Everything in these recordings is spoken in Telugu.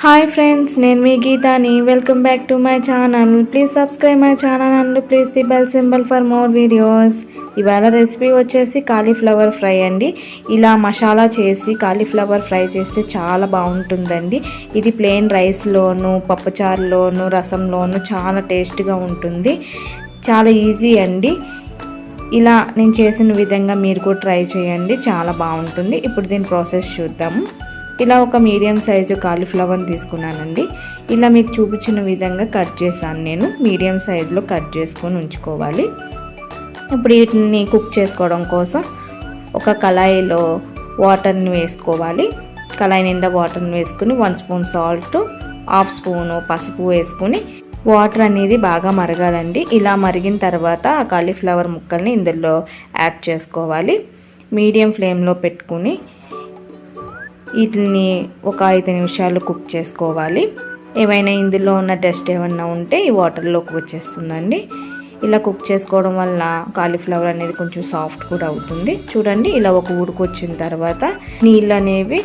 హాయ్ ఫ్రెండ్స్, నేను మీ గీతాని. Welcome back to my channel. Please subscribe my channel and please the bell symbol for more videos. ఇవాళ రెసిపీ వచ్చేసి కాలీఫ్లవర్ ఫ్రై అండి. ఇలా మసాలా చేసి కాలీఫ్లవర్ ఫ్రై చేస్తే చాలా బాగుంటుందండి. ఇది ప్లెయిన్ రైస్లోను, పప్పుచారులోను, రసంలోను చాలా టేస్ట్గా ఉంటుంది. చాలా ఈజీ అండి. ఇలా నేను చేసిన విధంగా మీరు కూడా ట్రై చేయండి, చాలా బాగుంటుంది. ఇప్పుడు దీని ప్రాసెస్ చూద్దాము. ఇలా ఒక మీడియం సైజు కాలీఫ్లవర్ని తీసుకున్నానండి. ఇలా మీకు చూపించిన విధంగా కట్ చేశాను. నేను మీడియం సైజులో కట్ చేసుకొని ఉంచుకోవాలి. ఇప్పుడు వీటిని కుక్ చేసుకోవడం కోసం ఒక కళాయిలో వాటర్ని వేసుకోవాలి. కళాయి నిండా వాటర్ని వేసుకుని 1 స్పూన్ సాల్ట్, 1/2 స్పూను పసుపు వేసుకుని వాటర్ అనేది బాగా మరగాలండి. ఇలా మరిగిన తర్వాత ఆ కాలీఫ్లవర్ ముక్కల్ని ఇందులో యాడ్ చేసుకోవాలి. మీడియం ఫ్లేమ్లో పెట్టుకుని వీటిని ఒక 5 నిమిషాలు కుక్ చేసుకోవాలి. ఏమైనా ఇందులో ఉన్న డస్ట్ ఏమన్నా ఉంటే ఈ వాటర్లోకి వచ్చేస్తుందండి. ఇలా కుక్ చేసుకోవడం వల్ల కాలీఫ్లవర్ అనేది కొంచెం సాఫ్ట్ కూడా అవుతుంది. చూడండి, ఇలా ఒక ఉడికొచ్చిన తర్వాత నీళ్ళు అనేవి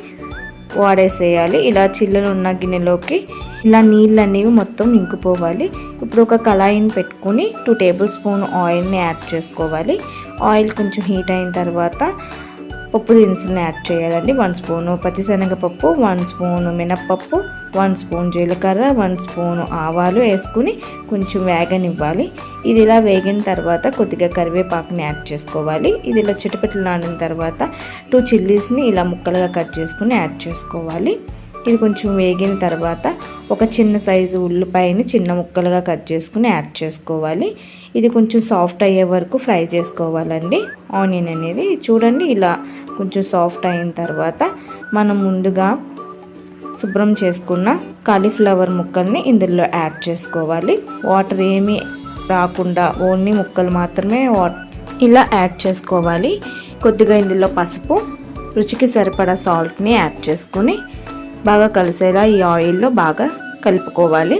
వాడేసేయాలి. ఇలా చిల్లులు ఉన్న గిన్నెలోకి ఇలా నీళ్ళు అనేవి మొత్తం ఇంకిపోవాలి. ఇప్పుడు ఒక కళాయిని పెట్టుకుని 2 టేబుల్ స్పూన్ ఆయిల్ని యాడ్ చేసుకోవాలి. ఆయిల్ కొంచెం హీట్ అయిన తర్వాత పప్పు దినుసులను యాడ్ చేయాలండి. 1 స్పూను పచ్చిశనగపప్పు, 1 స్పూను మినప్పప్పు, 1 స్పూన్ జీలకర్ర, 1 స్పూను ఆవాలు వేసుకుని కొంచెం వేగనివ్వాలి. ఇది ఇలా వేగిన తర్వాత కొద్దిగా కరివేపాకుని యాడ్ చేసుకోవాలి. ఇది ఇలా చిటపటలాడిన తర్వాత 2 చిల్లీస్ని ఇలా ముక్కలుగా కట్ చేసుకుని యాడ్ చేసుకోవాలి. ఇది కొంచెం వేగిన తర్వాత ఒక చిన్న సైజు ఉల్లిపాయని చిన్న ముక్కలుగా కట్ చేసుకుని యాడ్ చేసుకోవాలి. ఇది కొంచెం సాఫ్ట్ అయ్యే వరకు ఫ్రై చేసుకోవాలండి ఆనియన్ అనేది. చూడండి, ఇలా కొంచెం సాఫ్ట్ అయిన తర్వాత మనం ముందుగా శుభ్రం చేసుకున్న కాలీఫ్లవర్ ముక్కల్ని ఇందులో యాడ్ చేసుకోవాలి. వాటర్ ఏమీ రాకుండా ఓన్లీ ముక్కలు మాత్రమే ఇలా యాడ్ చేసుకోవాలి. కొద్దిగా ఇందులో పసుపు, రుచికి సరిపడా సాల్ట్ని యాడ్ చేసుకుని బాగా కలిసేలా ఈ ఆయిల్లో బాగా కలుపుకోవాలి.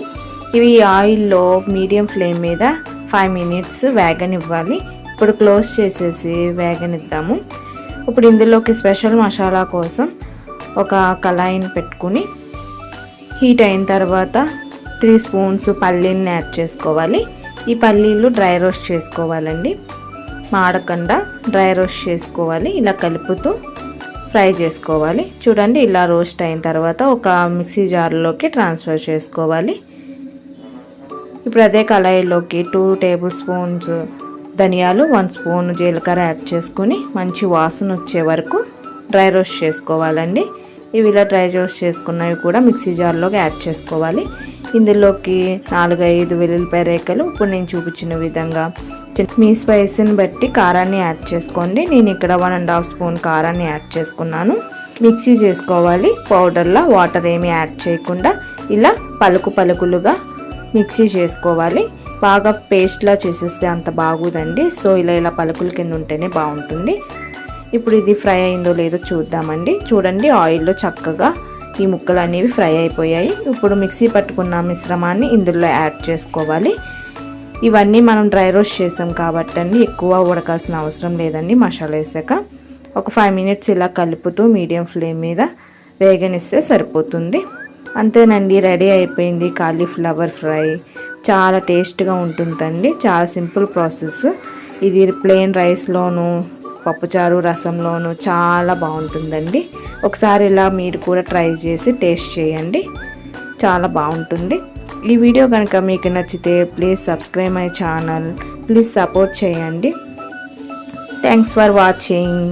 ఇవి ఆయిల్లో మీడియం ఫ్లేమ్ మీద 5 మినిట్స్ వేగనివ్వాలి. ఇప్పుడు క్లోజ్ చేసేసి వేగనిద్దాము. ఇప్పుడు ఇందులోకి స్పెషల్ మసాలా కోసం ఒక కళాయిని పెట్టుకుని హీట్ అయిన తర్వాత 3 స్పూన్స్ పల్లీలను యాడ్ చేసుకోవాలి. ఈ పల్లీలు డ్రై రోస్ట్ చేసుకోవాలండి, మాడకుండా డ్రై రోస్ట్ చేసుకోవాలి. ఇలా కలుపుతూ ఫ్రై చేసుకోవాలి. చూడండి, ఇలా రోస్ట్ అయిన తర్వాత ఒక మిక్సీ జార్లోకి ట్రాన్స్ఫర్ చేసుకోవాలి. ఇప్పుడు అదే కళాయిలోకి 2 టేబుల్ స్పూన్స్ ధనియాలు, 1 స్పూన్ జీలకర్ర యాడ్ చేసుకుని మంచి వాసన వచ్చే వరకు డ్రై రోస్ట్ చేసుకోవాలండి. ఇవి ఇలా డ్రై రోస్ట్ చేసుకున్నవి కూడా మిక్సీ జార్లోకి యాడ్ చేసుకోవాలి. ఇందులోకి 4-5 వెల్లుల్లిపాయ రేఖలు ఇప్పుడు నేను చూపించిన విధంగా మీ స్పైసీని బట్టి కారాన్ని యాడ్ చేసుకోండి. నేను ఇక్కడ 1.5 స్పూన్ కారాన్ని యాడ్ చేసుకున్నాను. మిక్సీ చేసుకోవాలి పౌడర్లా, వాటర్ ఏమీ యాడ్ చేయకుండా ఇలా పలుకులుగా మిక్సీ చేసుకోవాలి. బాగా పేస్ట్లా చేసేస్తే అంత బాగోదండి. సో ఇలా పలుకుల కింద ఉంటేనే బాగుంటుంది. ఇప్పుడు ఇది ఫ్రై అయిందో లేదో చూద్దామండి. చూడండి, ఆయిల్లో చక్కగా ఈ ముక్కలు అనేవి ఫ్రై అయిపోయాయి. ఇప్పుడు మిక్సీ పట్టుకున్న మిశ్రమాన్ని ఇందులో యాడ్ చేసుకోవాలి. ఇవన్నీ మనం డ్రై రోస్ట్ చేసాం కాబట్టి అండి ఎక్కువ ఉడకాల్సిన అవసరం లేదండి. మసాలా వేసాక ఒక 5 మినిట్స్ ఇలా కలుపుతూ మీడియం ఫ్లేమ్ మీద వేగనిస్తే సరిపోతుంది. అంతేనండి, రెడీ అయిపోయింది కాలీఫ్లవర్ ఫ్రై. చాలా టేస్ట్గా ఉంటుందండి. చాలా సింపుల్ ప్రాసెస్. ఇది ప్లెయిన్ రైస్లోను, పప్పుచారు, రసంలోను చాలా బాగుంటుందండి. ఒకసారి ఇలా మీరు కూడా ట్రై చేసి టేస్ట్ చేయండి, చాలా బాగుంటుంది. ఈ వీడియో కనుక మీకు నచ్చితే please subscribe my channel, please support చేయండి. Thanks for watching.